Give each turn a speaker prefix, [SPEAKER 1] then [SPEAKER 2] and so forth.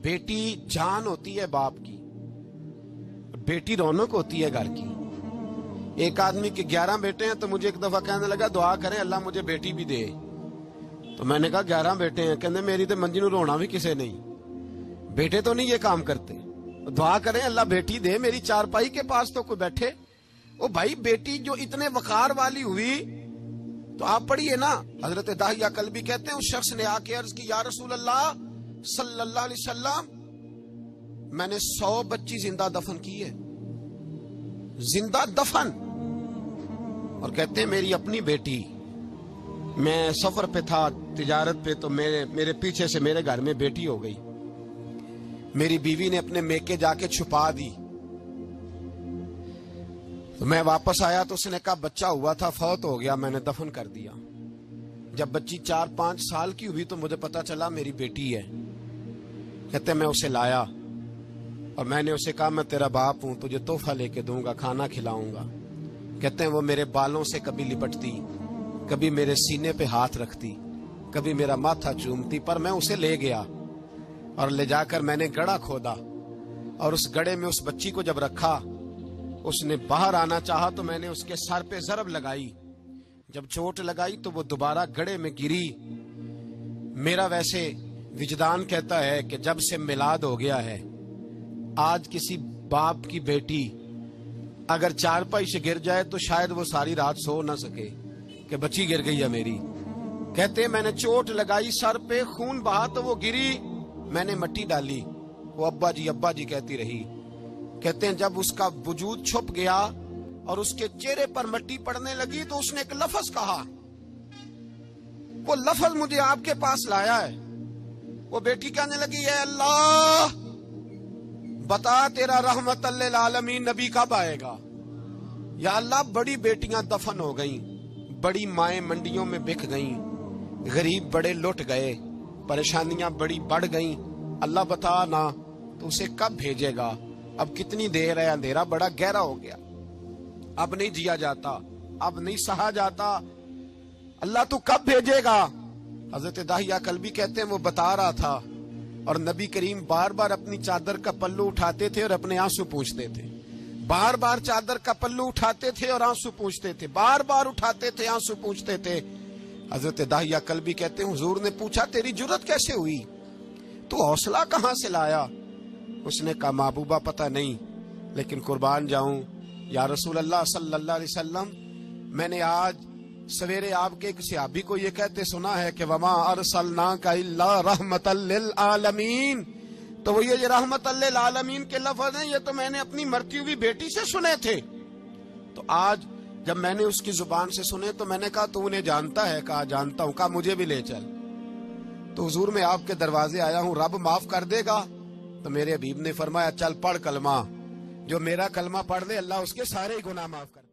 [SPEAKER 1] बेटी जान होती है बाप की, बेटी रौनक होती है घर की। एक आदमी के 11 बेटे हैं तो मुझे एक दफा कहने लगा दुआ करें अल्लाह मुझे बेटी भी दे। तो मैंने कहा 11 बेटे हैं, कहने मेरी तो मंजी नूं रोना भी किसे नहीं, बेटे तो नहीं ये काम करते, दुआ करें अल्लाह बेटी दे, मेरी चारपाई के पास तो कोई बैठे। ओ भाई बेटी जो इतने वकार वाली हुई तो आप पढ़िए ना, हजरत दाहिया कल्बी कहते हैं उस शख्स ने आके अर्ज की या रसूल अल्लाह सल्लल्लाहु अलैहि वसल्लम मैंने 100 बच्ची जिंदा दफन की है, जिंदा दफन। और कहते हैं मेरी अपनी बेटी, मैं सफर पे था तिजारत पे, तो मेरे पीछे से मेरे घर में बेटी हो गई, मेरी बीवी ने अपने मेके जाके छुपा दी। तो मैं वापस आया तो उसने कहा बच्चा हुआ था फौत हो गया, मैंने दफन कर दिया। जब बच्ची 4-5 साल की हुई तो मुझे पता चला मेरी बेटी है। कहते मैं उसे लाया और मैंने उसे कहा मैं तेरा बाप हूं, तुझे तोहफा लेके दूंगा, खाना खिलाऊंगा। कहते हैं वो मेरे बालों से कभी लिपटती, कभी मेरे सीने पे हाथ रखती, कभी मेरा माथा चूमती, पर मैं उसे ले गया और ले जाकर मैंने गड़ा खोदा और उस गड़े में उस बच्ची को जब रखा, उसने बाहर आना चाहा तो मैंने उसके सर पे ज़रब लगाई। जब चोट लगाई तो वो दोबारा गड़े में गिरी। मेरा वैसे विजदान कहता है कि जब से मिलाद हो गया है, आज किसी बाप की बेटी अगर चारपाई से गिर जाए तो शायद वो सारी रात सो ना सके कि बच्ची गिर गई है मेरी। कहते मैंने चोट लगाई, सर पे खून बहा तो वो गिरी, मैंने मिट्टी डाली, वो अब्बा जी कहती रही। कहते हैं जब उसका वजूद छुप गया और उसके चेहरे पर मिट्टी पड़ने लगी तो उसने एक लफ्ज कहा, वो लफ्ज मुझे आपके पास लाया है। वो बेटी कहने लगी है अल्लाह बता तेरा रहमत लिल आलमीन नबी कब आएगा। या अल्लाह बड़ी बेटियां दफन हो गईं, बड़ी माएं मंडियों में बिक गईं, गरीब बड़े लुट गए, परेशानियां बड़ी बढ़ गईं, अल्लाह बता ना तो उसे कब भेजेगा। अब कितनी देर है, अंधेरा बड़ा गहरा हो गया, अब नहीं जिया जाता, अब नहीं सहा जाता, अल्लाह तू कब भेजेगा। हजरत दाहिया कल्बी कहते हैं वो बता रहा था और नबी करीम बार बार अपनी चादर का पल्लू उठाते थे और अपने आंसू पूंछते थे, बार बार चादर का पल्लू उठाते थे और आंसू पूंछते थे, बार बार उठाते थे आंसू पूंछते थे। हजरत दाहिया कल्बी कहते हैं हुजूर ने पूछा तेरी जुर्रत कैसे हुई, तू हौसला कहां से लाया। उसने कहा महबूबा पता नहीं, लेकिन कुर्बान जाऊं या रसूल अल्लाह सल्लल्लाहु अलैहि वसल्लम, मैंने आज सवेरे आपके एक सहाबी को ये कहते सुना है कि वमा अरसलनाका इल्ला रहमतल लिल आलमीन। तो वो ये रहमतल लिल आलमीन के लफ्ज हैं, ये तो मैंने अपनी मरती हुई बेटी से सुने थे। तो आज जब मैंने उसकी जुबान से सुने तो मैंने कहा तू उन्हें जानता है। कहा जानता हूं। कहा मुझे भी ले चल। तो हुजूर मैं आपके दरवाजे आया हूं, रब माफ कर देगा। तो मेरे हबीब ने फरमाया चल पढ़ कलमा, जो मेरा कलमा पढ़ ले अल्लाह उसके सारे गुनाह माफ कर।